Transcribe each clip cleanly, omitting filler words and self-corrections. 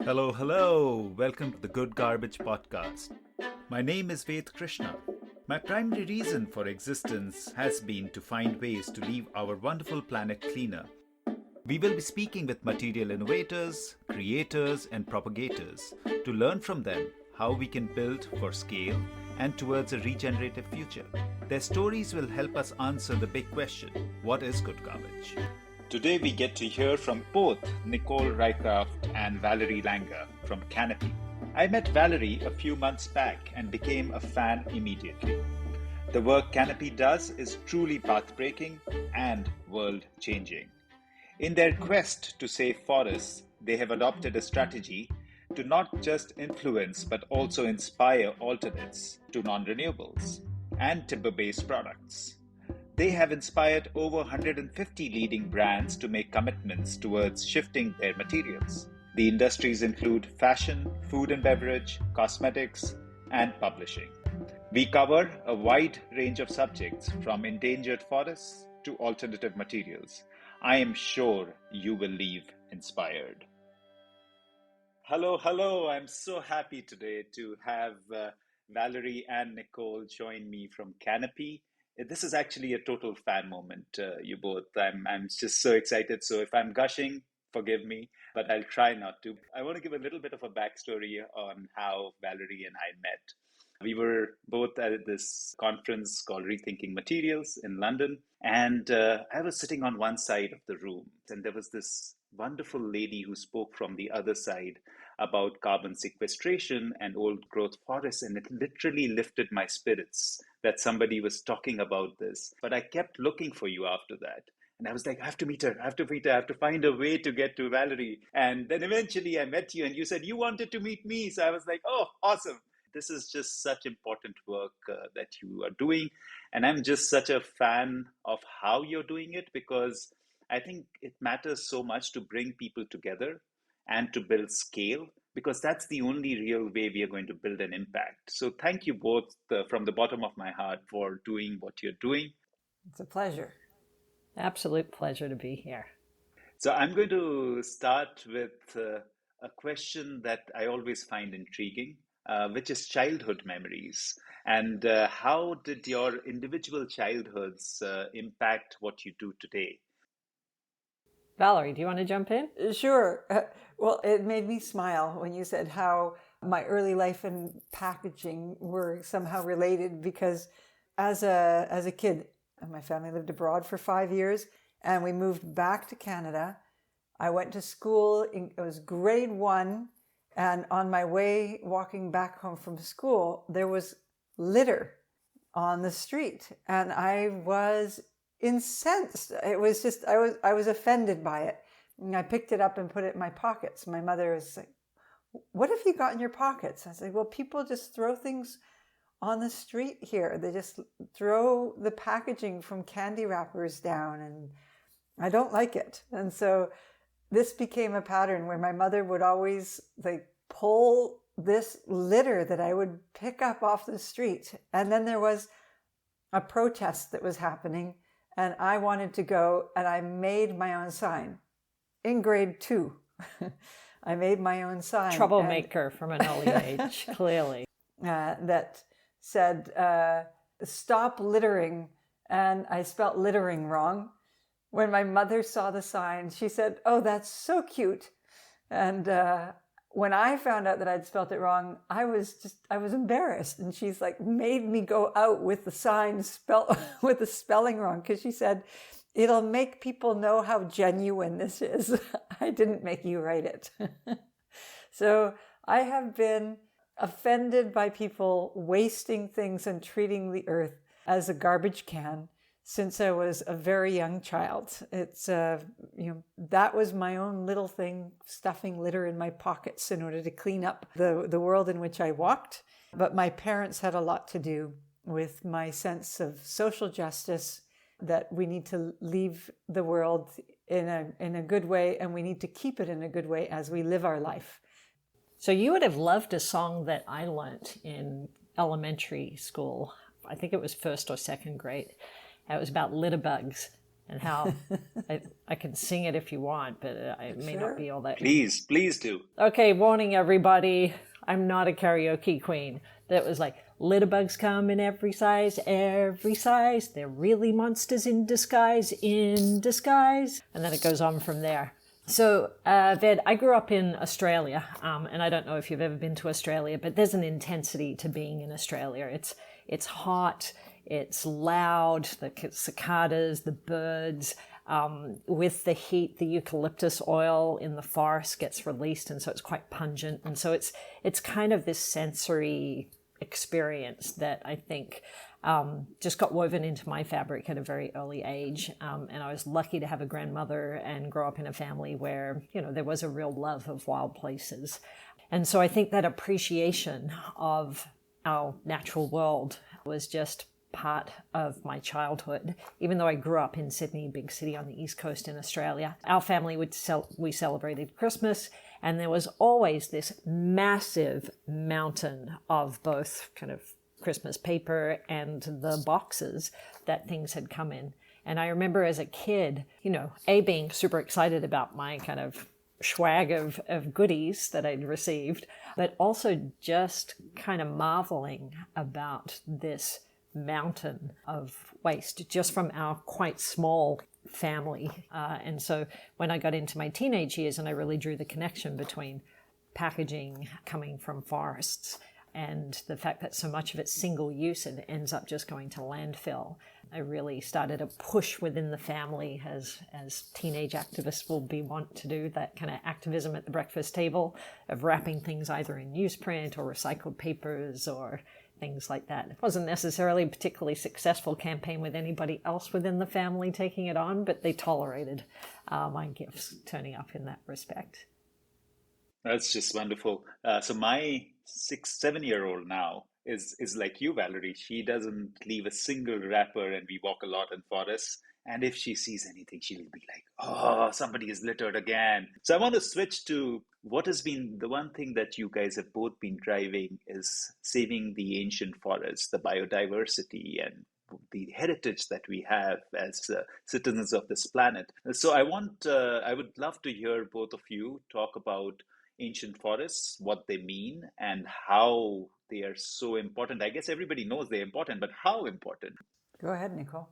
Hello, hello. Welcome to the Good Garbage Podcast. My name is Ved Krishna. My primary reason for existence has been to find ways to leave our wonderful planet cleaner. We will be speaking with material innovators, creators, and propagators to learn from them how we can build for scale and towards a regenerative future. Their stories will help us answer the big question, what is good garbage? Today we get to hear from both Nicole Rycroft and Valerie Langer from Canopy. I met Valerie a few months back and became a fan immediately. The work Canopy does is truly path-breaking and world-changing. In their quest to save forests, they have adopted a strategy to not just influence but also inspire alternates to non-renewables and timber-based products. They have inspired over 150 leading brands to make commitments towards shifting their materials. The industries include fashion, food and beverage, cosmetics, and publishing. We cover a wide range of subjects from endangered forests to alternative materials. I am sure you will leave inspired. Hello, hello. I'm so happy today to have Valerie and Nicole join me from Canopy. This is actually a total fan moment, you both. I'm just so excited. So if I'm gushing, forgive me, but I'll try not to. I want to give a little bit of a backstory on how Valerie and I met. We were both at this conference called Rethinking Materials in London, and I was sitting on one side of the room, and there was this wonderful lady who spoke from the other side about carbon sequestration and old growth forests, and it literally lifted my spirits that somebody was talking about this. But I kept looking for you after that. And I was like, I have to meet her. I have to find a way to get to Valerie. And then eventually I met you and you said you wanted to meet me. So I was like, oh, awesome. This is just such important work that you are doing. And I'm just such a fan of how you're doing it because I think it matters so much to bring people together and to build scale, because that's the only real way we are going to build an impact. So thank you both from the bottom of my heart for doing what you're doing. It's a pleasure. Absolute pleasure to be here. So I'm going to start with a question that I always find intriguing, which is childhood memories. And how did your individual childhoods impact what you do today? Valerie, do you want to jump in? Sure. Well, it made me smile when you said how my early life and packaging were somehow related, because as a kid, my family lived abroad for 5 years and we moved back to Canada. I went to school, it was grade 1, and on my way walking back home from school, there was litter on the street and I was incensed. It was just, I was offended by it. And I picked it up and put it in my pockets. My mother was like, what have you got in your pockets? I was like, well, people just throw things on the street here. They just throw the packaging from candy wrappers down and I don't like it. And so this became a pattern where my mother would always like pull this litter that I would pick up off the street. And then there was a protest that was happening and I wanted to go and I made my own sign in grade 2. I made my own sign. Troublemaker from an early age, clearly. That said, stop littering. And I spelt littering wrong. When my mother saw the sign, she said, oh, that's so cute. And when I found out that I'd spelt it wrong, I was embarrassed. And she's like, made me go out with the sign with the spelling wrong. Because she said, it'll make people know how genuine this is. I didn't make you write it. So I have been offended by people wasting things and treating the earth as a garbage can since I was a very young child. It's, that was my own little thing, stuffing litter in my pockets in order to clean up the world in which I walked. But my parents had a lot to do with my sense of social justice, that we need to leave the world in a good way, and we need to keep it in a good way as we live our life. So you would have loved a song that I learnt in elementary school. I think it was first or second grade. It was about litter bugs. and how I can sing it if you want, but it may not be all that. Please do. Okay, warning everybody, I'm not a karaoke queen. That was like, little bugs come in every size. They're really monsters in disguise. And then it goes on from there. So, Ved, I grew up in Australia, and I don't know if you've ever been to Australia, but there's an intensity to being in Australia. It's hot, it's loud, the cicadas, the birds. With the heat, the eucalyptus oil in the forest gets released, and so it's quite pungent. And so it's kind of this sensory experience that I think just got woven into my fabric at a very early age. And I was lucky to have a grandmother and grow up in a family where, there was a real love of wild places. And so I think that appreciation of our natural world was just part of my childhood. Even though I grew up in Sydney, big city on the east coast in Australia, our family we celebrated Christmas, and there was always this massive mountain of both kind of Christmas paper and the boxes that things had come in. And I remember as a kid, being super excited about my kind of swag of goodies that I'd received, but also just kind of marveling about this mountain of waste just from our quite small family. And so when I got into my teenage years and I really drew the connection between packaging coming from forests and the fact that so much of it's single use and ends up just going to landfill, I really started a push within the family, as teenage activists will be wont to do, that kind of activism at the breakfast table of wrapping things either in newsprint or recycled papers or things like that. It wasn't necessarily a particularly successful campaign with anybody else within the family taking it on, but they tolerated my gifts turning up in that respect. That's just wonderful. So my 7-year-old now is like you, Valerie. She doesn't leave a single wrapper, and we walk a lot in forests. And if she sees anything, she'll be like, "Oh, somebody is littered again." So I want to switch to what has been the one thing that you guys have both been driving is saving the ancient forests, the biodiversity, and the heritage that we have as citizens of this planet. So I would love to hear both of you talk about ancient forests, what they mean, and how they are so important. I guess everybody knows they're important, but how important? Go ahead, Nicole.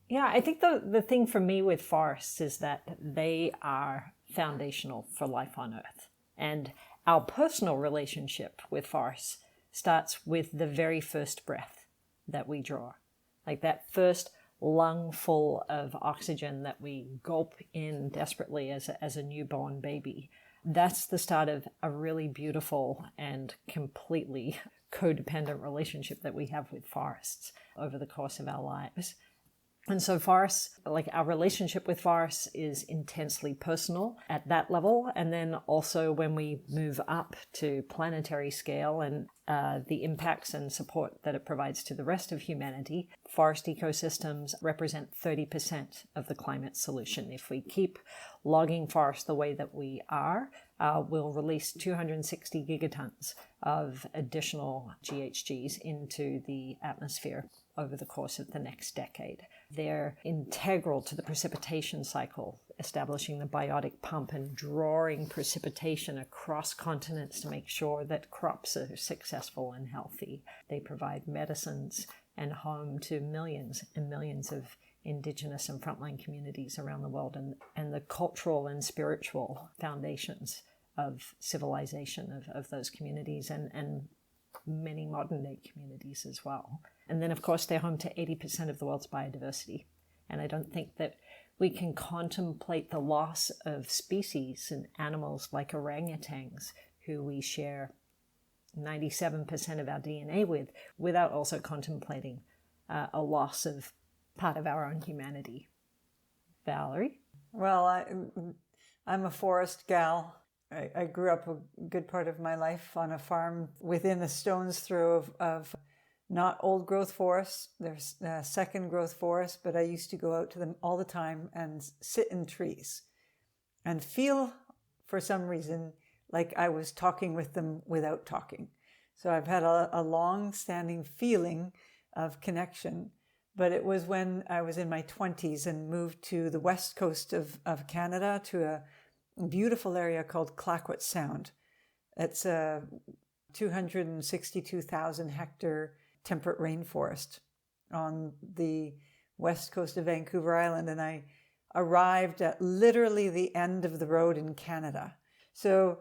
Yeah, I think the thing for me with forests is that they are foundational for life on Earth. And our personal relationship with forests starts with the very first breath that we draw. Like that first lung full of oxygen that we gulp in desperately as a newborn baby. That's the start of a really beautiful and completely codependent relationship that we have with forests over the course of our lives. And so forests, like our relationship with forests is intensely personal at that level. And then also when we move up to planetary scale and the impacts and support that it provides to the rest of humanity, forest ecosystems represent 30% of the climate solution. If we keep logging forests the way that we are, we'll release 260 gigatons of additional GHGs into the atmosphere over the course of the next decade. They're integral to the precipitation cycle, establishing the biotic pump and drawing precipitation across continents to make sure that crops are successful and healthy. They provide medicines and home to millions and millions of indigenous and frontline communities around the world, and the cultural and spiritual foundations of civilization of those communities and many modern day communities as well. And then, of course, they're home to 80% of the world's biodiversity. And I don't think that we can contemplate the loss of species and animals like orangutans, who we share 97% of our DNA with, without also contemplating a loss of part of our own humanity. Valerie? Well, I'm a forest gal. I grew up a good part of my life on a farm within a stone's throw of not old growth forests. There's second growth forests, but I used to go out to them all the time and sit in trees and feel, for some reason, like I was talking with them without talking. So I've had a long-standing feeling of connection. But it was when I was in my 20s and moved to the west coast of Canada, to a beautiful area called Clayoquot Sound. It's a 262,000 hectare temperate rainforest on the west coast of Vancouver Island. And I arrived at literally the end of the road in Canada. So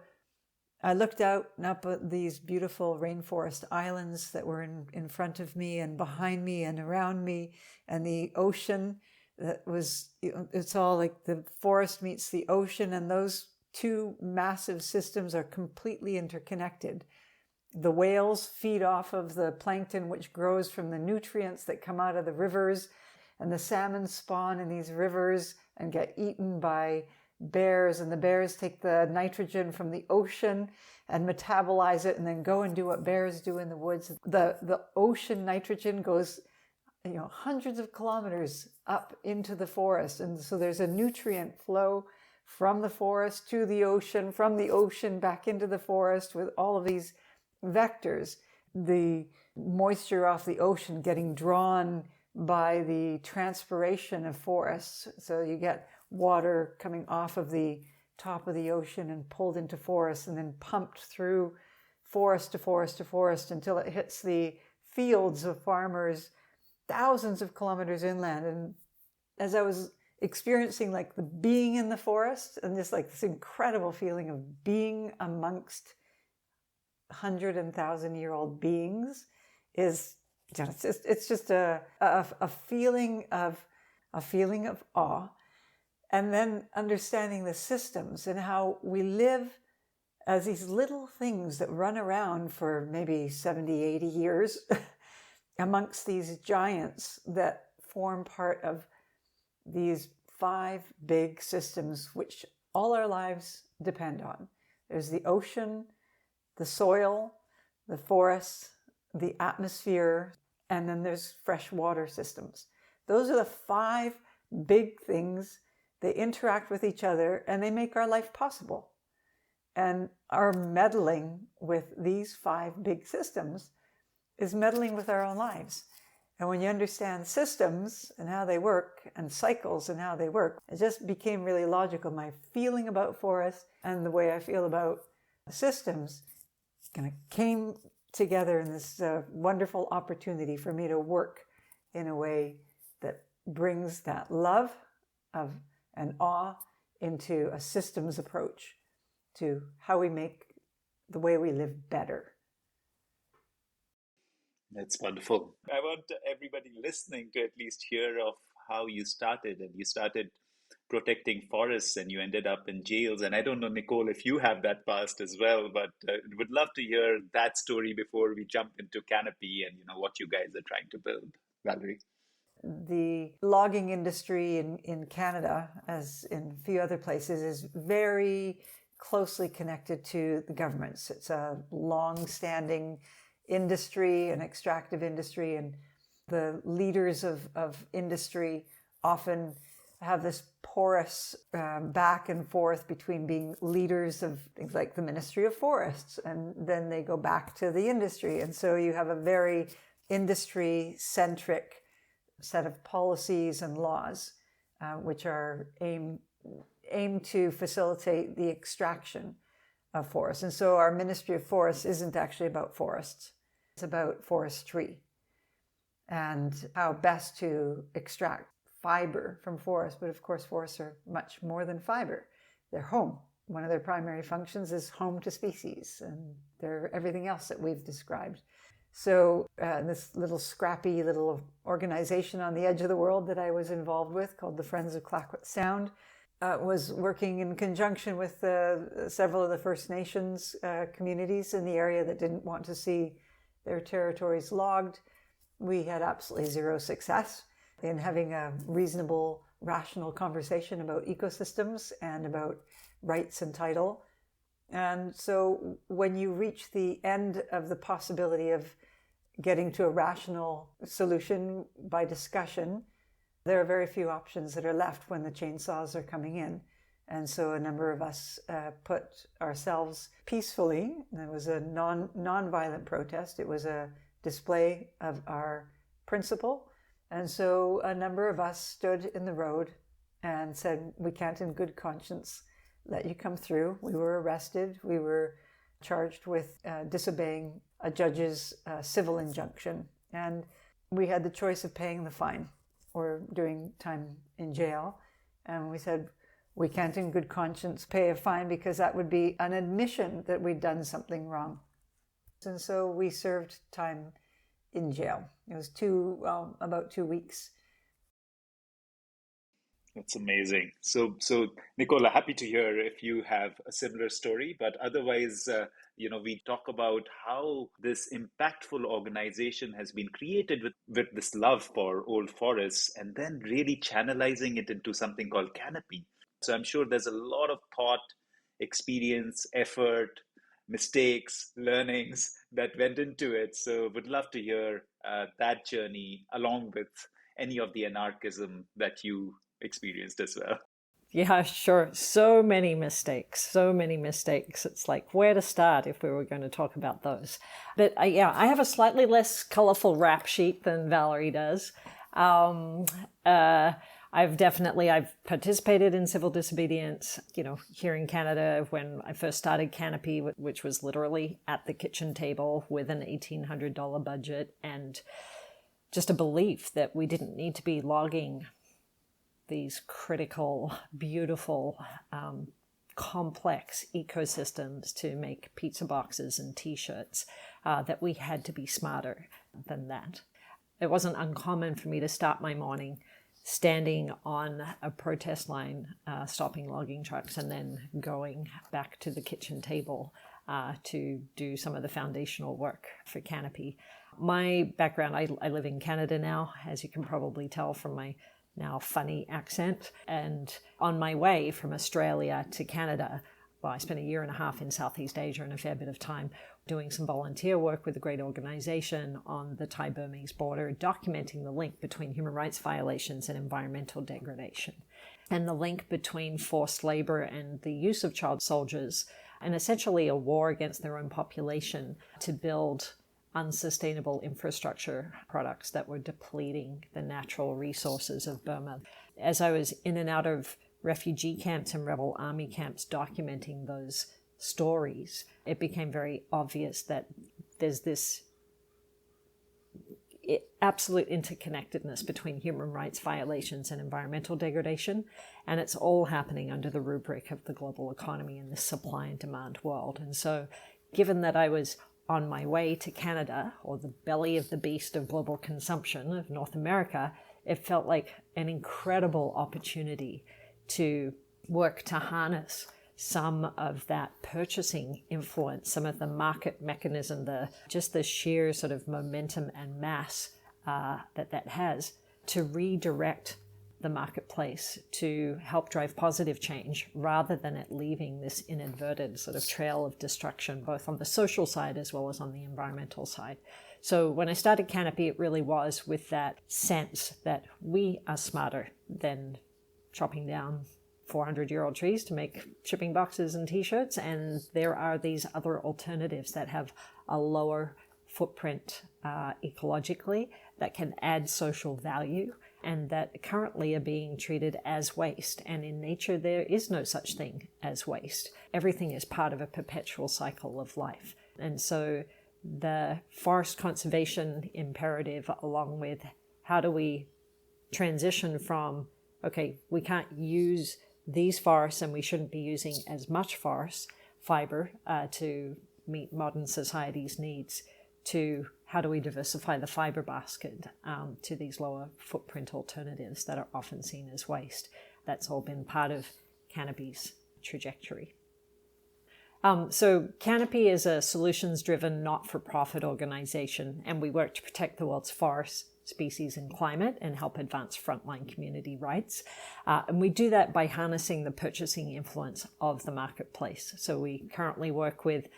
I looked out and up at these beautiful rainforest islands that were in front of me and behind me and around me, and the ocean that was, it's all like the forest meets the ocean, and those two massive systems are completely interconnected. The whales feed off of the plankton, which grows from the nutrients that come out of the rivers, and the salmon spawn in these rivers and get eaten by bears, and the bears take the nitrogen from the ocean and metabolize it and then go and do what bears do in the woods. The ocean nitrogen goes, hundreds of kilometers up into the forest, and so there's a nutrient flow from the forest to the ocean, from the ocean back into the forest, with all of these vectors. The moisture off the ocean getting drawn by the transpiration of forests, so you get water coming off of the top of the ocean and pulled into forests and then pumped through forest to forest to forest until it hits the fields of farmers thousands of kilometers inland. And as I was experiencing like the being in the forest and just like this incredible feeling of being amongst 100,000-year-old beings, is it's just a feeling of awe. And then understanding the systems and how we live as these little things that run around for maybe 70, 80 years amongst these giants that form part of these 5 big systems which all our lives depend on. There's the ocean, the soil, the forests, the atmosphere, and then there's freshwater systems. Those are the 5 big things. They interact with each other and they make our life possible. And our meddling with these 5 big systems is meddling with our own lives. And when you understand systems and how they work, and cycles and how they work, it just became really logical. My feeling about forests and the way I feel about systems kind of came together in this wonderful opportunity for me to work in a way that brings that love of and awe into a systems approach to how we make the way we live better. That's wonderful. I want everybody listening to at least hear of how you started. And you started protecting forests and you ended up in jails. And I don't know, Nicole, if you have that past as well, but would love to hear that story before we jump into Canopy and what you guys are trying to build. Valerie? The logging industry in Canada, as in a few other places, is very closely connected to the governments. It's a long-standing industry, an extractive industry, and the leaders of industry often have this porous back and forth between being leaders of things like the Ministry of Forests, and then they go back to the industry. And so you have a very industry-centric set of policies and laws which are aimed to facilitate the extraction of forests. And so our Ministry of Forests isn't actually about forests. It's about forestry and how best to extract fiber from forests. But of course, forests are much more than fiber. They're home. One of their primary functions is home to species, and they're everything else that we've described. So this little scrappy little organization on the edge of the world that I was involved with, called the Friends of Clayoquot Sound, was working in conjunction with several of the First Nations communities in the area that didn't want to see their territories logged. We had absolutely zero success in having a reasonable, rational conversation about ecosystems and about rights and title. And so when you reach the end of the possibility of getting to a rational solution by discussion, there are very few options that are left when the chainsaws are coming in. And so a number of us put ourselves peacefully. It was a non-violent protest. It was a display of our principle And so a number of us stood in the road and said, we can't in good conscience let you come through. We were arrested. We were charged with disobeying a judge's civil injunction. And we had the choice of paying the fine or doing time in jail. And we said, we can't in good conscience pay a fine because that would be an admission that we'd done something wrong. And so we served time in jail. It was about 2 weeks. That's amazing. So, Nicola, happy to hear if you have a similar story. But otherwise, we talk about how this impactful organization has been created with this love for old forests, and then really channelizing it into something called Canopy. So I'm sure there's a lot of thought, experience, effort, mistakes, learnings that went into it. So would love to hear that journey along with any of the anarchism that you experienced as well. Yeah, sure. So many mistakes. It's like where to start if we were going to talk about those. But I have a slightly less colorful rap sheet than Valerie does. I've participated in civil disobedience, here in Canada when I first started Canopy, which was literally at the kitchen table with an $1,800 budget and just a belief that we didn't need to be logging these critical, beautiful, complex ecosystems to make pizza boxes and t-shirts, that we had to be smarter than that. It wasn't uncommon for me to start my morning standing on a protest line, stopping logging trucks, and then going back to the kitchen table to do some of the foundational work for Canopy. My background, I live in Canada now, as you can probably tell from my now funny accent. And on my way from Australia to Canada, well, I spent 1.5 years in Southeast Asia and a fair bit of time doing some volunteer work with a great organization on the Thai-Burmese border, documenting the link between human rights violations and environmental degradation, and the link between forced labor and the use of child soldiers, and essentially a war against their own population to build unsustainable infrastructure products that were depleting the natural resources of Burma. As I was in and out of refugee camps and rebel army camps documenting those stories, it became very obvious that there's this absolute interconnectedness between human rights violations and environmental degradation, and it's all happening under the rubric of the global economy in this supply and demand world. And so, given that I was on my way to Canada, or the belly of the beast of global consumption of North America, it felt like an incredible opportunity to work to harness some of that purchasing influence, some of the market mechanism, the sheer sort of momentum and mass that has, to redirect the marketplace to help drive positive change rather than it leaving this inadvertent sort of trail of destruction, both on the social side as well as on the environmental side. So when I started Canopy, it really was with that sense that we are smarter than chopping down 400-year-old trees to make shipping boxes and t-shirts, and there are these other alternatives that have a lower footprint ecologically, that can add social value, and that currently are being treated as waste. And in nature, there is no such thing as waste. Everything is part of a perpetual cycle of life. And so the forest conservation imperative, along with how do we transition from, okay, we can't use these forests and we shouldn't be using as much forest fiber to meet modern society's needs, to how do we diversify the fiber basket to these lower footprint alternatives that are often seen as waste. That's all been part of Canopy's trajectory. So Canopy is a solutions-driven, not-for-profit organization, and we work to protect the world's forests, species, and climate, and help advance frontline community rights. And we do that by harnessing the purchasing influence of the marketplace. So we currently work with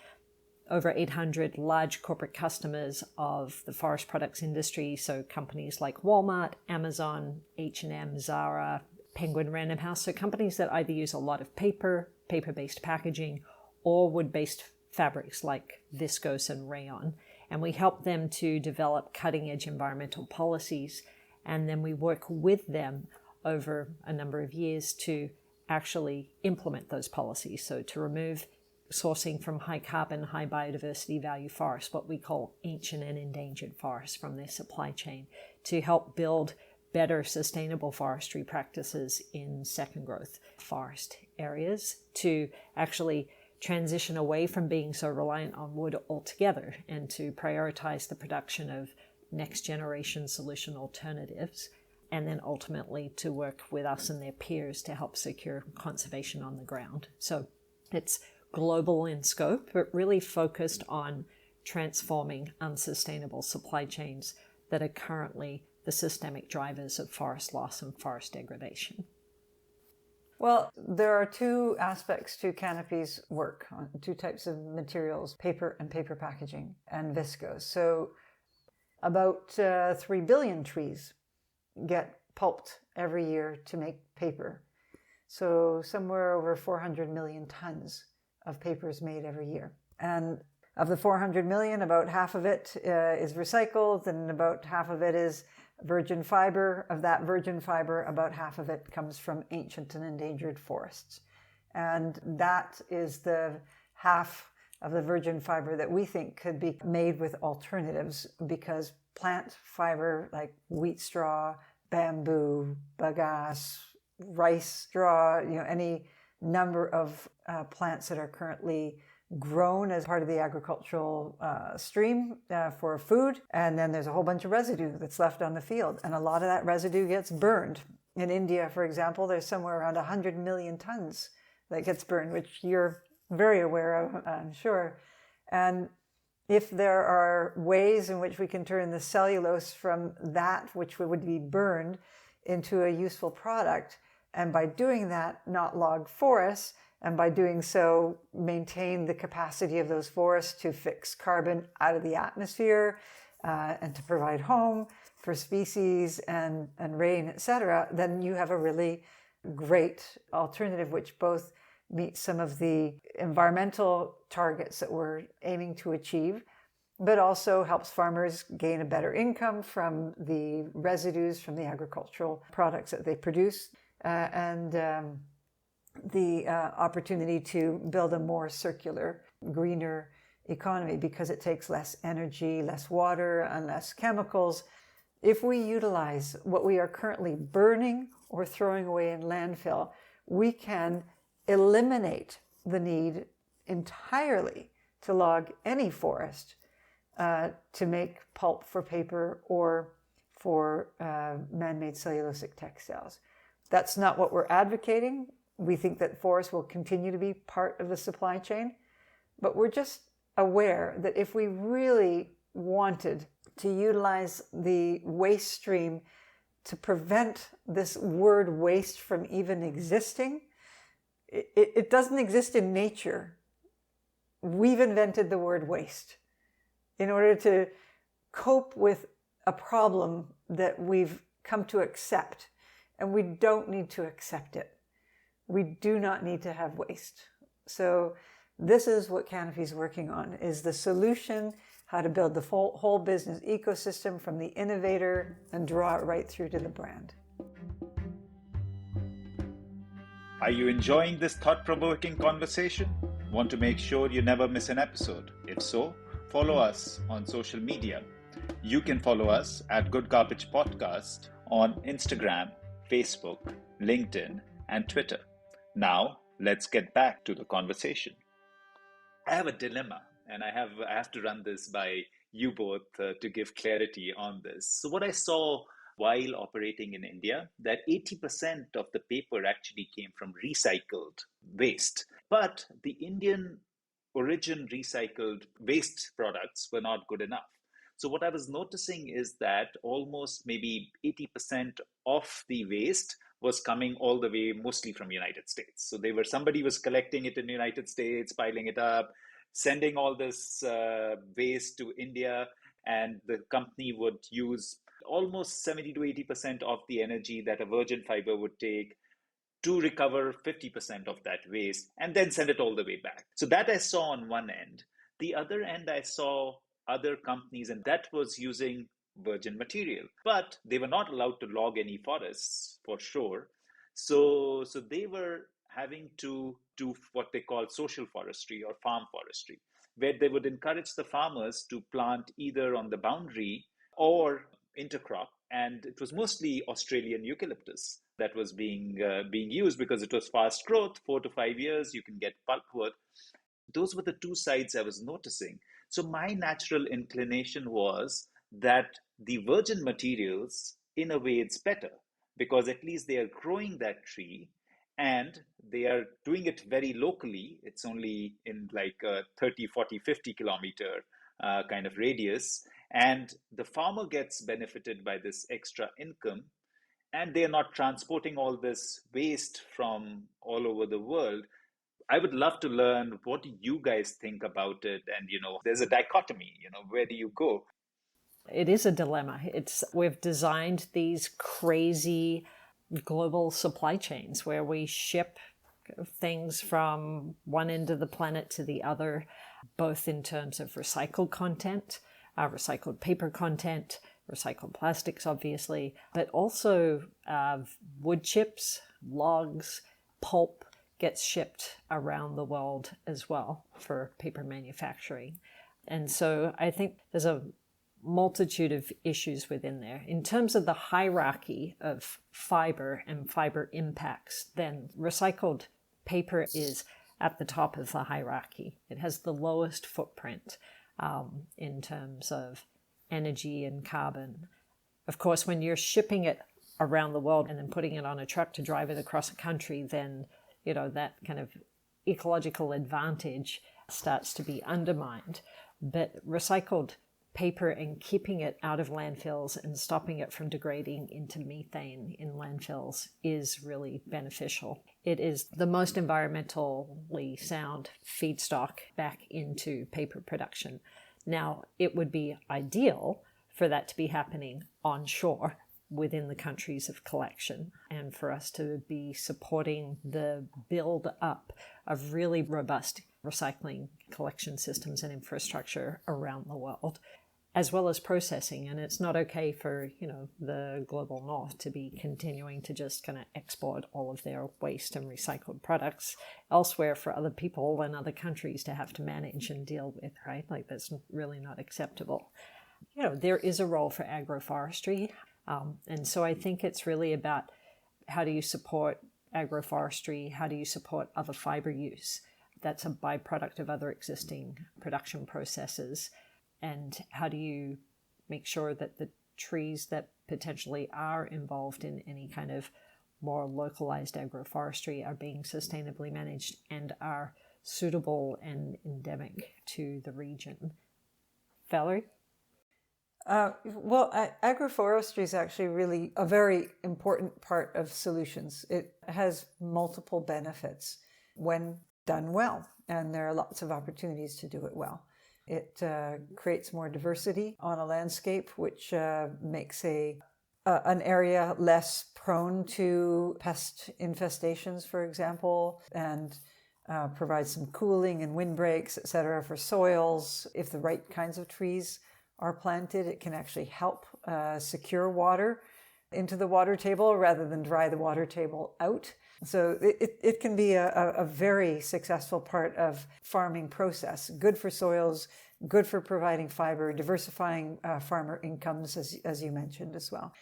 over 800 large corporate customers of the forest products industry, so companies like Walmart, Amazon, H&M, Zara, Penguin Random House, so companies that either use a lot of paper-based packaging, or wood-based fabrics like viscose and rayon. And we help them to develop cutting-edge environmental policies And then we work with them over a number of years to actually implement those policies. So to remove sourcing from high carbon, high biodiversity value forests, what we call ancient and endangered forests, from their supply chain, to help build better sustainable forestry practices in second growth forest areas, to actually transition away from being so reliant on wood altogether and to prioritize the production of next generation solution alternatives, and then ultimately to work with us and their peers to help secure conservation on the ground. So it's global in scope, but really focused on transforming unsustainable supply chains that are currently the systemic drivers of forest loss and forest degradation. Well, there are two aspects to Canopy's work, two types of materials, paper and paper packaging, and viscose. So about 3 billion trees get pulped every year to make paper. So somewhere over 400 million tons of paper is made every year. And of the 400 million, about half of it is recycled, and about half of it is virgin fiber. Of that virgin fiber, about half of it comes from ancient and endangered forests. And that is the half of the virgin fiber that we think could be made with alternatives, because plant fiber like wheat straw, bamboo, bagasse, rice straw, any number of plants that are currently grown as part of the agricultural stream for food. And then there's a whole bunch of residue that's left on the field. And a lot of that residue gets burned. In India, for example, there's somewhere around 100 million tons that gets burned, which you're very aware of, I'm sure. And if there are ways in which we can turn the cellulose from that which would be burned into a useful product, and by doing that, not log forests, and by doing so, maintain the capacity of those forests to fix carbon out of the atmosphere and to provide home for species and rain, etc., then you have a really great alternative which both meets some of the environmental targets that we're aiming to achieve, but also helps farmers gain a better income from the residues from the agricultural products that they produce, and the opportunity to build a more circular, greener economy, because it takes less energy, less water, and less chemicals. If we utilize what we are currently burning or throwing away in landfill, we can eliminate the need entirely to log any forest to make pulp for paper or for man-made cellulosic textiles. That's not what we're advocating. We think that forests will continue to be part of the supply chain, but we're just aware that if we really wanted to utilize the waste stream to prevent this word waste from even existing, it doesn't exist in nature. We've invented the word waste in order to cope with a problem that we've come to accept, and we don't need to accept it. We do not need to have waste. So this is what Canopy's working on, is the solution, how to build the whole business ecosystem from the innovator and draw it right through to the brand. Are you enjoying this thought-provoking conversation? Want to make sure you never miss an episode? If so, follow us on social media. You can follow us at Good Garbage Podcast on Instagram, Facebook, LinkedIn, and Twitter. Now, let's get back to the conversation. I have a dilemma, and I have to run this by you both to give clarity on this. So what I saw while operating in India, that 80% of the paper actually came from recycled waste. But the Indian origin recycled waste products were not good enough. So what I was noticing is that almost maybe 80% of the waste was coming all the way mostly from United States. So somebody was collecting it in the United States, piling it up, sending all this waste to India, and the company would use almost 70 to 80% of the energy that a virgin fiber would take to recover 50% of that waste and then send it all the way back. So that I saw on one end. The other end, I saw other companies, and that was using virgin material. But they were not allowed to log any forests for sure. So they were having to do what they call social forestry or farm forestry, where they would encourage the farmers to plant either on the boundary or intercrop. And it was mostly Australian eucalyptus that was being used because it was fast growth, 4 to 5 years, you can get pulpwood. Those were the two sides I was noticing. So my natural inclination was that the virgin materials, in a way, it's better because at least they are growing that tree and they are doing it very locally. It's only in like a 30, 40, 50 kilometer kind of radius. And the farmer gets benefited by this extra income, and they're not transporting all this waste from all over the world. I would love to learn what do you guys think about it. And, there's a dichotomy, where do you go? It is a dilemma. We've designed these crazy global supply chains where we ship things from one end of the planet to the other, both in terms of recycled content, recycled paper content, recycled plastics, obviously, but also wood chips, logs, pulp gets shipped around the world as well for paper manufacturing. And so I think there's a multitude of issues within there. In terms of the hierarchy of fiber and fiber impacts, then recycled paper is at the top of the hierarchy. It has the lowest footprint in terms of energy and carbon. Of course, when you're shipping it around the world and then putting it on a truck to drive it across a country, then that kind of ecological advantage starts to be undermined. But recycled paper and keeping it out of landfills and stopping it from degrading into methane in landfills is really beneficial. It is the most environmentally sound feedstock back into paper production. Now, it would be ideal for that to be happening onshore within the countries of collection, and for us to be supporting the build up of really robust recycling collection systems and infrastructure around the world, as well as processing. And it's not okay for, the global north to be continuing to just kind of export all of their waste and recycled products elsewhere for other people and other countries to have to manage and deal with, right? Like, that's really not acceptable. There is a role for agroforestry. And so I think it's really about how do you support agroforestry? How do you support other fiber use? That's a byproduct of other existing production processes. And how do you make sure that the trees that potentially are involved in any kind of more localized agroforestry are being sustainably managed and are suitable and endemic to the region? Valerie? Agroforestry is actually really a very important part of solutions. It has multiple benefits when done well, and there are lots of opportunities to do it well. It creates more diversity on a landscape, which makes an area less prone to pest infestations, for example, and provides some cooling and windbreaks, etc., for soils. If the right kinds of trees are planted, it can actually help secure water into the water table rather than dry the water table out. So it can be a very successful part of farming process. Good for soils, good for providing fiber, diversifying farmer incomes, as you mentioned as well.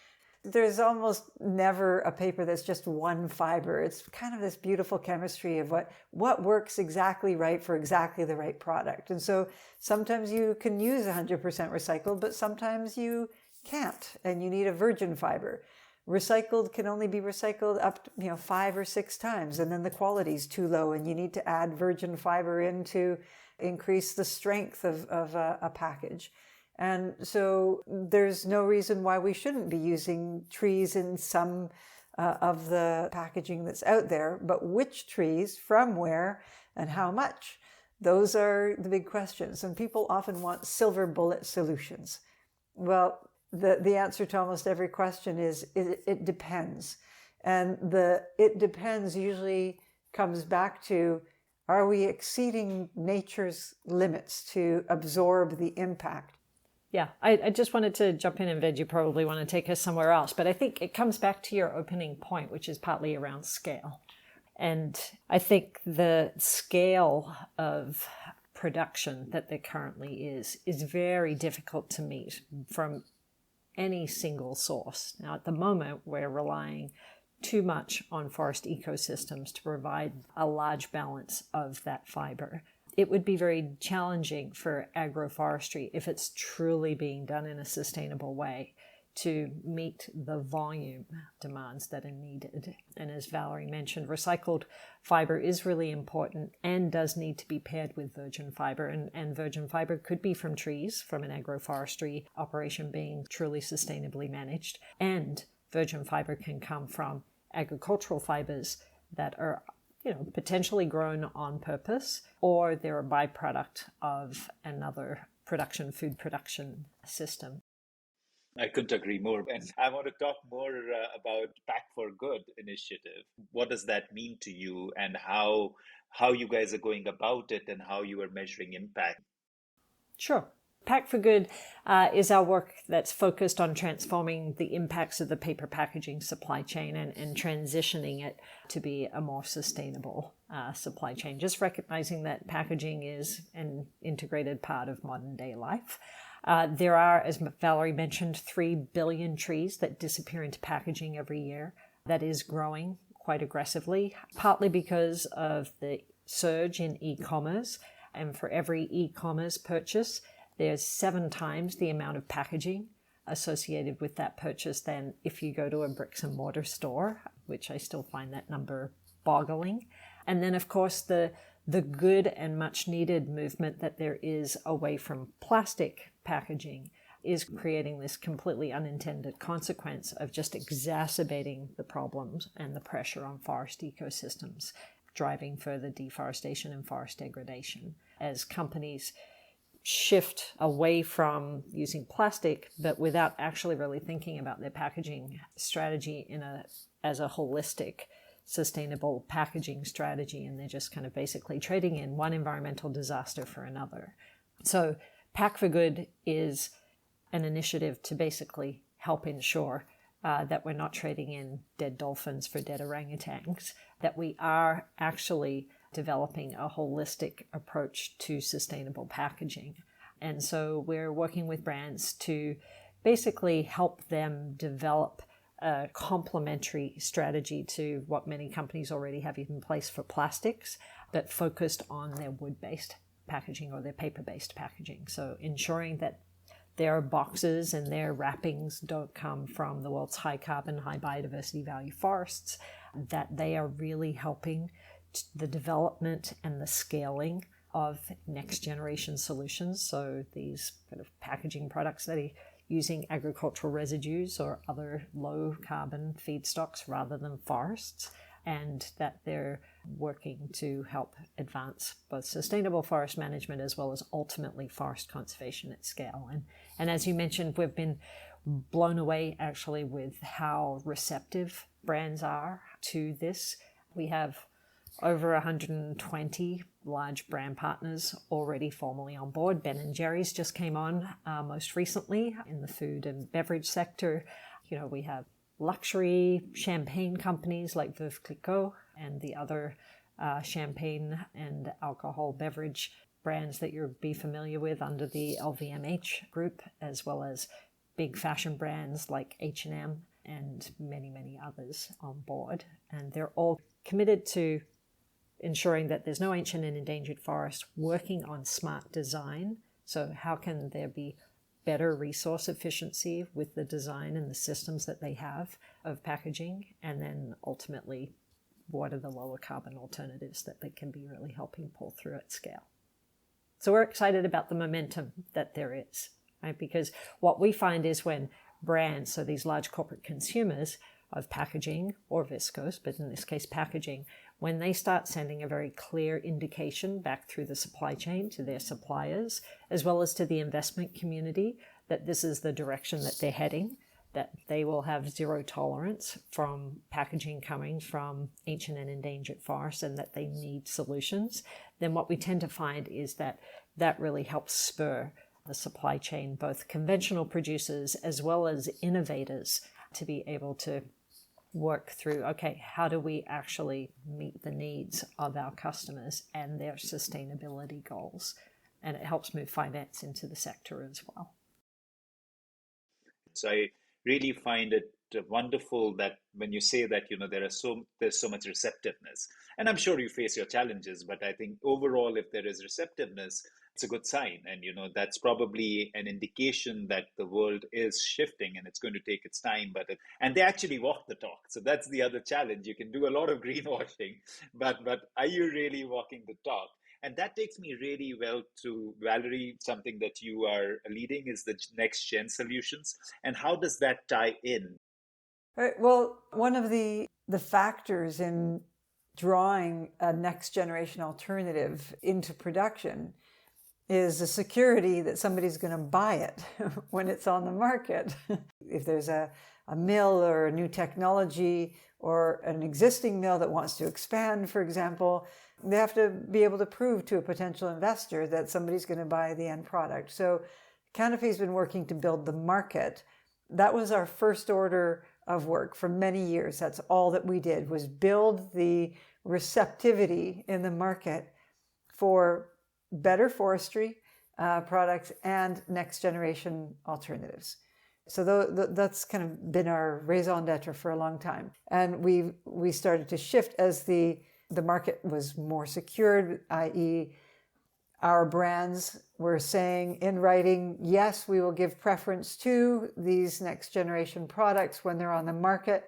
There's almost never a paper that's just one fiber. It's kind of this beautiful chemistry of what works exactly right for exactly the right product. And so sometimes you can use 100% recycled, but sometimes you can't, and you need a virgin fiber. Recycled can only be recycled up to 5 or 6 times, and then the quality is too low, and you need to add virgin fiber in to increase the strength of a package. And so there's no reason why we shouldn't be using trees in some of the packaging that's out there, but which trees, from where, and how much? Those are the big questions. And people often want silver bullet solutions. Well, the answer to almost every question is it depends. And the it depends usually comes back to, are we exceeding nature's limits to absorb the impact? Yeah, I just wanted to jump in, and Ved, you probably want to take us somewhere else. But I think it comes back to your opening point, which is partly around scale. And I think the scale of production that there currently is very difficult to meet from any single source. Now, at the moment, we're relying too much on forest ecosystems to provide a large balance of that fiber. It would be very challenging for agroforestry, if it's truly being done in a sustainable way, to meet the volume demands that are needed. And as Valerie mentioned, recycled fiber is really important and does need to be paired with virgin fiber. And virgin fiber could be from trees, from an agroforestry operation being truly sustainably managed. And virgin fiber can come from agricultural fibers that are potentially grown on purpose, or they're a byproduct of another food production system. I couldn't agree more. And I want to talk more about Pack for Good initiative. What does that mean to you, and how you guys are going about it, and how you are measuring impact? Sure. Pack for Good is our work that's focused on transforming the impacts of the paper packaging supply chain and transitioning it to be a more sustainable supply chain. Just recognizing that packaging is an integrated part of modern day life. There are, as Valerie mentioned, 3 billion trees that disappear into packaging every year. That is growing quite aggressively, partly because of the surge in e-commerce. And for every e-commerce purchase, there's 7 times the amount of packaging associated with that purchase than if you go to a bricks and mortar store, which I still find that number boggling. And then, of course, the good and much needed movement that there is away from plastic packaging is creating this completely unintended consequence of just exacerbating the problems and the pressure on forest ecosystems, driving further deforestation and forest degradation as companies shift away from using plastic, but without actually really thinking about their packaging strategy as a holistic, sustainable packaging strategy. And they're just kind of basically trading in one environmental disaster for another. So Pack for Good is an initiative to basically help ensure that we're not trading in dead dolphins for dead orangutans, that we are actually developing a holistic approach to sustainable packaging. And so we're working with brands to basically help them develop a complementary strategy to what many companies already have in place for plastics, but focused on their wood-based packaging or their paper-based packaging. So ensuring that their boxes and their wrappings don't come from the world's high carbon, high biodiversity value forests, that they are really helping the development and the scaling of next generation solutions. So these kind of packaging products that are using agricultural residues or other low carbon feedstocks rather than forests, and that they're working to help advance both sustainable forest management as well as ultimately forest conservation at scale. And as you mentioned, we've been blown away actually with how receptive brands are to this. We have over 120 large brand partners already formally on board. Ben & Jerry's just came on most recently in the food and beverage sector. We have luxury champagne companies like Veuve Clicquot and the other champagne and alcohol beverage brands that you'll be familiar with under the LVMH group, as well as big fashion brands like H&M and many, many others on board. And they're all committed to ensuring that there's no ancient and endangered forest, working on smart design. So how can there be better resource efficiency with the design and the systems that they have of packaging? And then ultimately, what are the lower carbon alternatives that they can be really helping pull through at scale? So we're excited about the momentum that there is, right? Because what we find is when brands, so these large corporate consumers of packaging or viscose, but in this case packaging, when they start sending a very clear indication back through the supply chain to their suppliers, as well as to the investment community, that this is the direction that they're heading, that they will have zero tolerance from packaging coming from ancient and endangered forests, and that they need solutions, then what we tend to find is that that really helps spur the supply chain, both conventional producers as well as innovators, to be able to work through, okay, how do we actually meet the needs of our customers and their sustainability goals? And it helps move finance into the sector as well. So I really find it wonderful that when you say that, there's so much receptiveness, and I'm sure you face your challenges, but I think overall, if there is receptiveness, it's a good sign. And, that's probably an indication that the world is shifting and it's going to take its time, and they actually walk the talk. So that's the other challenge. You can do a lot of greenwashing, but are you really walking the talk? And that takes me really well to Valerie. Something that you are leading is the next gen solutions. And how does that tie in? Right. Well, one of the factors in drawing a next generation alternative into production is the security that somebody's going to buy it when it's on the market. If there's a mill or a new technology or an existing mill that wants to expand, for example, they have to be able to prove to a potential investor that somebody's going to buy the end product. So Canopy's been working to build the market. That was our first order of work for many years. That's all that we did, was build the receptivity in the market for better forestry products and next generation alternatives. So that's kind of been our raison d'etre for a long time. And we started to shift as the market was more secured, i.e. our brands were saying in writing, yes, we will give preference to these next generation products when they're on the market.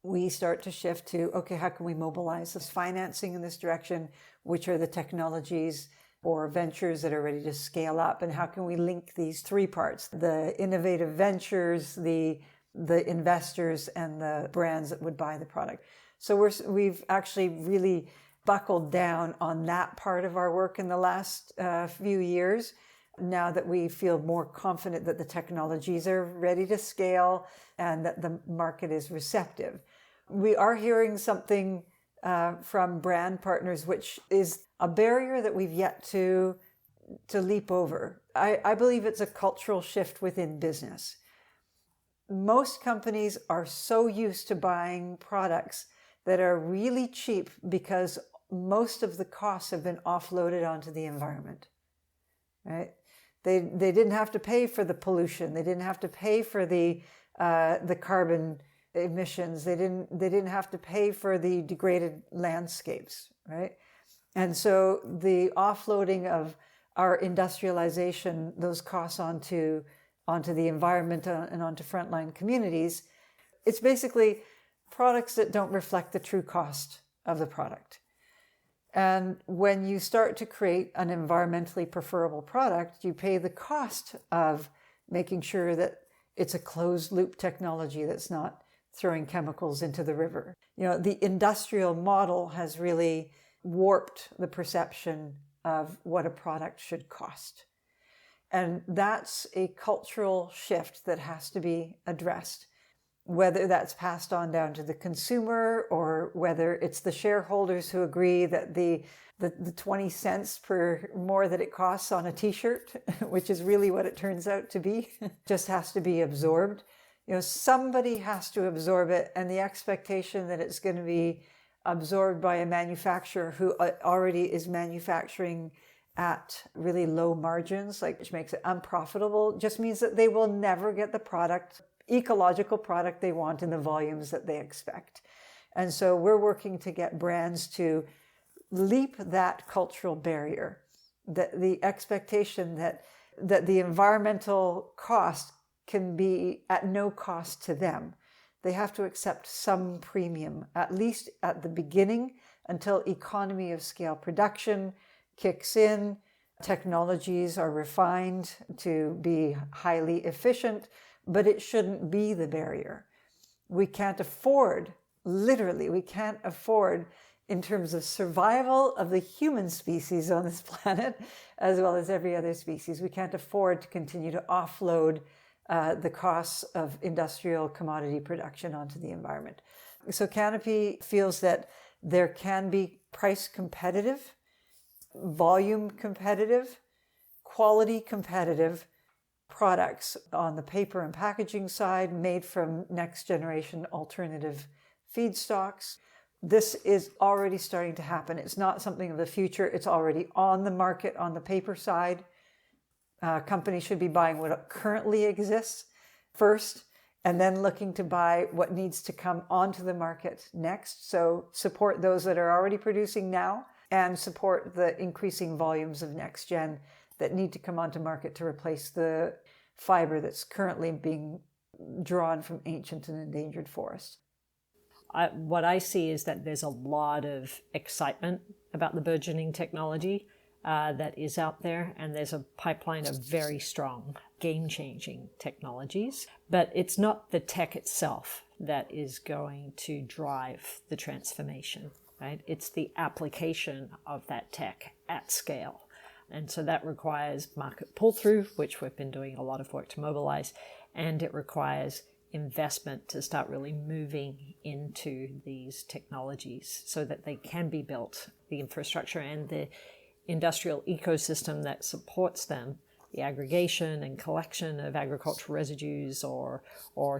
We start to shift to, okay, how can we mobilize this financing in this direction? Which are the technologies or ventures that are ready to scale up? And how can we link these three parts, the innovative ventures, the investors, and the brands that would buy the product? So we've actually really buckled down on that part of our work in the last few years, now that we feel more confident that the technologies are ready to scale and that the market is receptive. We are hearing something from brand partners, which is a barrier that we've yet to leap over. I believe it's a cultural shift within business. Most companies are so used to buying products that are really cheap because most of the costs have been offloaded onto the environment, right? They didn't have to pay for the pollution. They didn't have to pay for the carbon emissions. They didn't have to pay for the degraded landscapes, right? And so the offloading of our industrialization, those costs onto the environment and onto frontline communities, it's basically products that don't reflect the true cost of the product. And when you start to create an environmentally preferable product, you pay the cost of making sure that it's a closed loop technology that's not throwing chemicals into the river. The industrial model has really warped the perception of what a product should cost. And that's a cultural shift that has to be addressed, whether that's passed on down to the consumer or whether it's the shareholders who agree that the 20 cents per more that it costs on a t-shirt, which is really what it turns out to be, just has to be absorbed. Somebody has to absorb it, and the expectation that it's going to be absorbed by a manufacturer who already is manufacturing at really low margins, which makes it unprofitable, just means that they will never get the ecological product they want in the volumes that they expect. And so we're working to get brands to leap that cultural barrier, that the expectation that the environmental cost can be at no cost to them. They have to accept some premium, at least at the beginning, until economy of scale production kicks in, technologies are refined to be highly efficient, but it shouldn't be the barrier. We can't afford, literally, we can't afford, in terms of survival of the human species on this planet, as well as every other species, we can't afford to continue to offload the costs of industrial commodity production onto the environment. So Canopy feels that there can be price competitive, volume competitive, quality competitive products on the paper and packaging side made from next generation alternative feedstocks. This is already starting to happen. It's not something of the future. It's already on the market on the paper side. Companies should be buying what currently exists first, and then looking to buy what needs to come onto the market next. So support those that are already producing now and support the increasing volumes of next gen that need to come onto market to replace the fiber that's currently being drawn from ancient and endangered forests. What I see is that there's a lot of excitement about the burgeoning technology that is out there, and there's a pipeline of very strong game-changing technologies. But it's not the tech itself that is going to drive the transformation, right? It's the application of that tech at scale. And so that requires market pull-through, which we've been doing a lot of work to mobilize, and it requires investment to start really moving into these technologies so that they can be built, the infrastructure and the industrial ecosystem that supports them, the aggregation and collection of agricultural residues or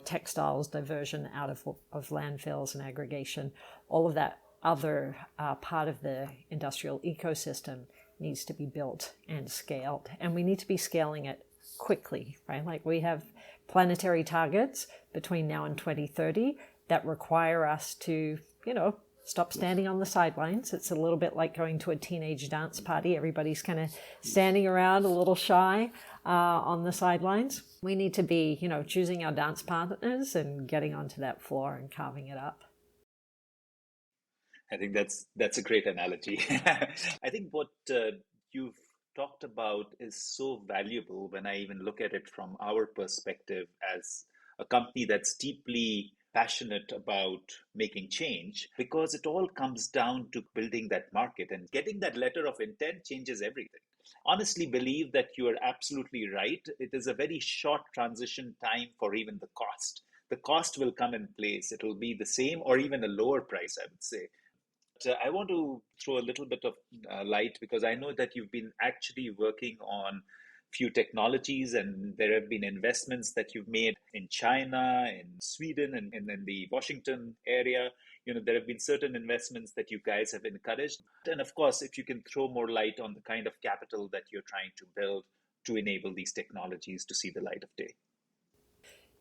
textiles diversion out of landfills and aggregation. All of that other part of the industrial ecosystem needs to be built and scaled. And we need to be scaling it quickly, right? Like we have planetary targets between now and 2030 that require us to, stop standing on the sidelines. It's a little bit like going to a teenage dance party. Everybody's kind of standing around a little shy on the sidelines. We need to be, choosing our dance partners and getting onto that floor and carving it up. I think that's a great analogy. I think what you've talked about is so valuable when I even look at it from our perspective as a company that's deeply passionate about making change, because it all comes down to building that market, and getting that letter of intent changes everything. Honestly believe that you are absolutely right. It is a very short transition time for even the cost. The cost will come in place. It will be the same or even a lower price, I would say. I want to throw a little bit of light, because I know that you've been actually working on few technologies, and there have been investments that you've made in China, in Sweden, and in the Washington area. There have been certain investments that you guys have encouraged. And of course, if you can throw more light on the kind of capital that you're trying to build to enable these technologies to see the light of day.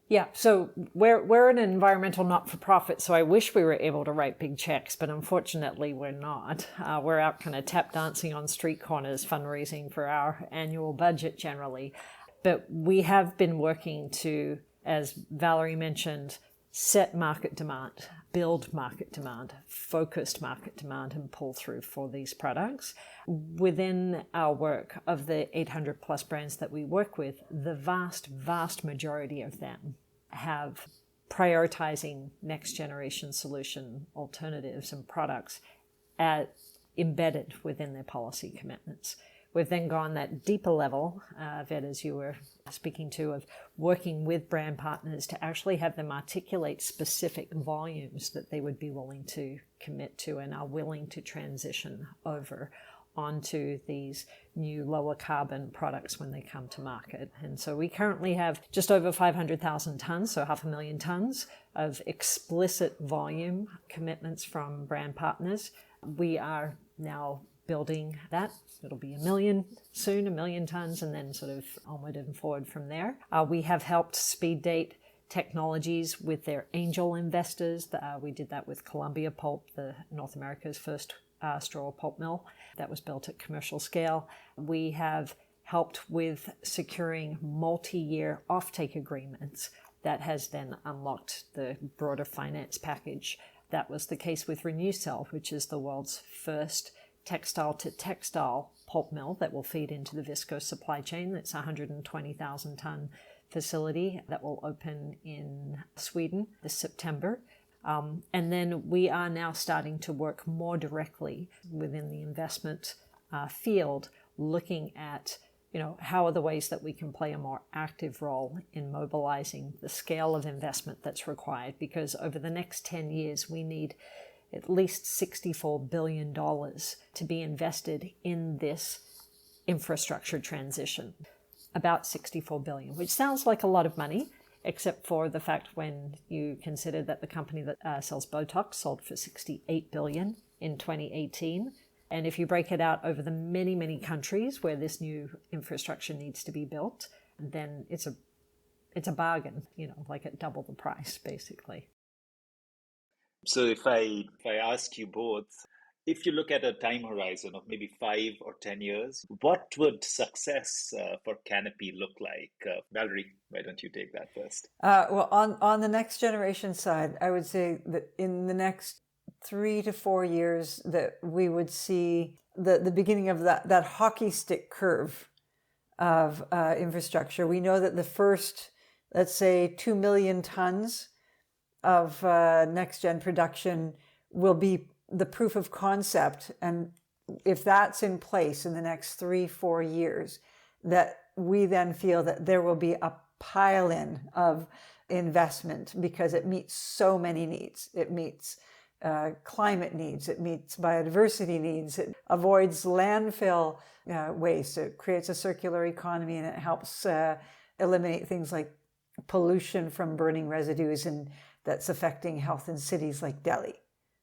Yeah, so we're an environmental not-for-profit, so I wish we were able to write big checks, but unfortunately we're not. We're out kind of tap dancing on street corners, fundraising for our annual budget generally. But we have been working to, as Valerie mentioned, set market demand, build market demand, focused market demand, and pull through for these products. Within our work, of the 800 plus brands that we work with, the vast majority of them have prioritizing next generation solution alternatives and products embedded within their policy commitments. We've then gone that deeper level, Ved, as you were speaking to, of working with brand partners to actually have them articulate specific volumes that they would be willing to commit to and are willing to transition over onto these new lower carbon products when they come to market. And so we currently have just over 500,000 tons, so 500,000 tons of explicit volume commitments from brand partners. We are now building that. It'll be 1 million soon, 1 million tons, and then sort of onward and forward from there. We have helped speed date technologies with their angel investors. We did that with Columbia Pulp, the North America's first straw pulp mill that was built at commercial scale. We have helped with securing multi-year offtake agreements that has then unlocked the broader finance package. That was the case with RenewCell, which is the world's first textile-to-textile pulp mill that will feed into the viscose supply chain. It's a 120,000 ton facility that will open in Sweden this September. And then we are now starting to work more directly within the investment field, looking at, how are the ways that we can play a more active role in mobilizing the scale of investment that's required, because over the next 10 years, we need at least $64 billion to be invested in this infrastructure transition. about 64 billion, which sounds like a lot of money, except for the fact when you consider that the company that sells Botox sold for 68 billion in 2018. And if you break it out over the many, many countries where this new infrastructure needs to be built, then it's a bargain, like at double the price, basically. So if I ask you both, if you look at a time horizon of maybe 5 or 10 years, what would success for Canopy look like? Valerie, why don't you take that first? Well, on the next generation side, I would say that in the next 3 to 4 years that we would see the beginning of that hockey stick curve of infrastructure. We know that the first, let's say, 2 million tons of next-gen production will be the proof of concept. And if that's in place in the next 3-4 years, that we then feel that there will be a pile-in of investment because it meets so many needs. It meets climate needs, it meets biodiversity needs, it avoids landfill waste, it creates a circular economy, and it helps eliminate things like pollution from burning residues and that's affecting health in cities like Delhi,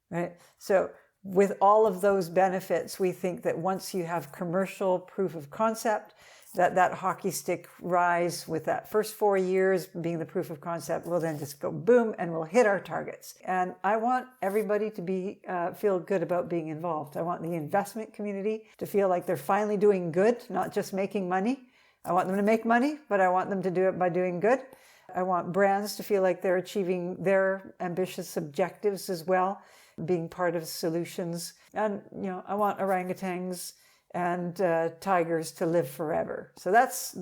right? So with all of those benefits, we think that once you have commercial proof of concept, that hockey stick rise with that first 4 years being the proof of concept will then just go boom and we'll hit our targets. And I want everybody to feel good about being involved. I want the investment community to feel like they're finally doing good, not just making money. I want them to make money, but I want them to do it by doing good. I want brands to feel like they're achieving their ambitious objectives as well, being part of solutions. And, I want orangutans and tigers to live forever. So that's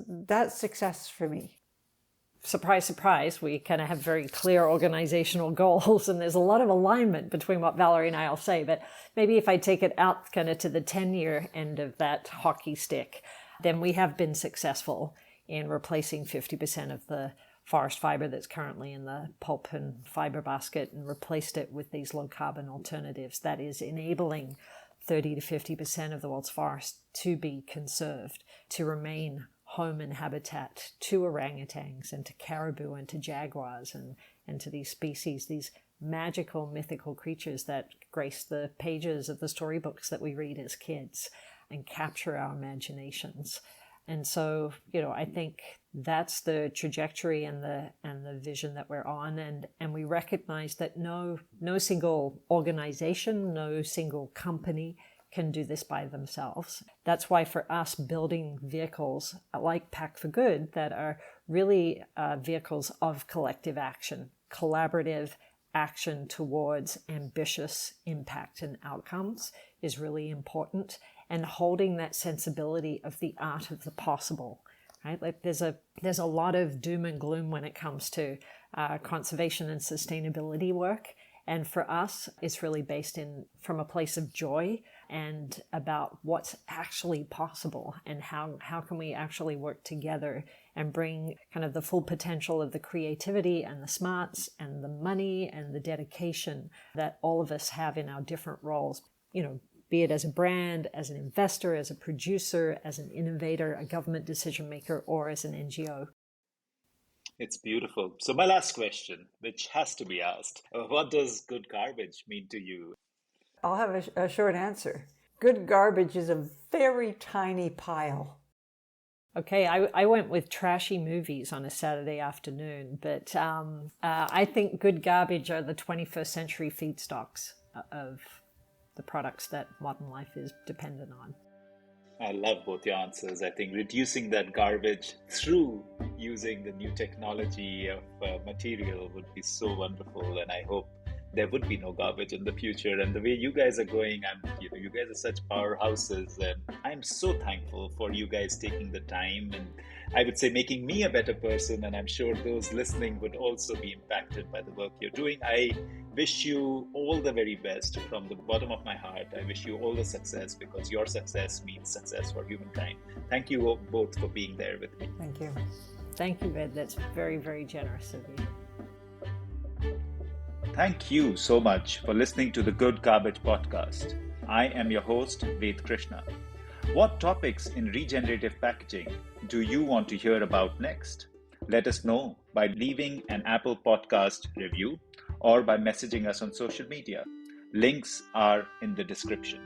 success for me. Surprise, surprise, we kind of have very clear organizational goals, and there's a lot of alignment between what Valerie and I will say. But maybe if I take it out kind of to the 10-year end of that hockey stick, then we have been successful in replacing 50% of the forest fiber that's currently in the pulp and fiber basket and replaced it with these low carbon alternatives that is enabling 30 to 50% of the world's forests to be conserved, to remain home and habitat to orangutans and to caribou and to jaguars and to these species, these magical, mythical creatures that grace the pages of the storybooks that we read as kids and capture our imaginations. And so, I think that's the trajectory and the vision that we're on. And we recognize that no single organization, no single company can do this by themselves. That's why for us, building vehicles like Pack for Good that are really vehicles of collective action, collaborative action towards ambitious impact and outcomes is really important. And holding that sensibility of the art of the possible, right? Like there's a lot of doom and gloom when it comes to conservation and sustainability work. And for us, it's really based from a place of joy and about what's actually possible and how can we actually work together and bring kind of the full potential of the creativity and the smarts and the money and the dedication that all of us have in our different roles, be it as a brand, as an investor, as a producer, as an innovator, a government decision maker, or as an NGO. It's beautiful. So my last question, which has to be asked, what does good garbage mean to you? I'll have a short answer. Good garbage is a very tiny pile. Okay, I went with trashy movies on a Saturday afternoon, but I think good garbage are the 21st century feedstocks of the products that modern life is dependent on. I love both your answers. I think reducing that garbage through using the new technology of material would be so wonderful, and I hope there would be no garbage in the future. And the way you guys are going, you guys are such powerhouses, and I'm so thankful for you guys taking the time and I would say making me a better person, and I'm sure those listening would also be impacted by the work you're doing. I wish you all the very best from the bottom of my heart. I wish you all the success because your success means success for humankind. Thank you both for being there with me. Thank you. Thank you, Ved. That's very, very generous of you. Thank you so much for listening to the Good Garbage podcast. I am your host, Ved Krishna. What topics in regenerative packaging do you want to hear about next? Let us know by leaving an Apple Podcast review or by messaging us on social media. Links are in the description.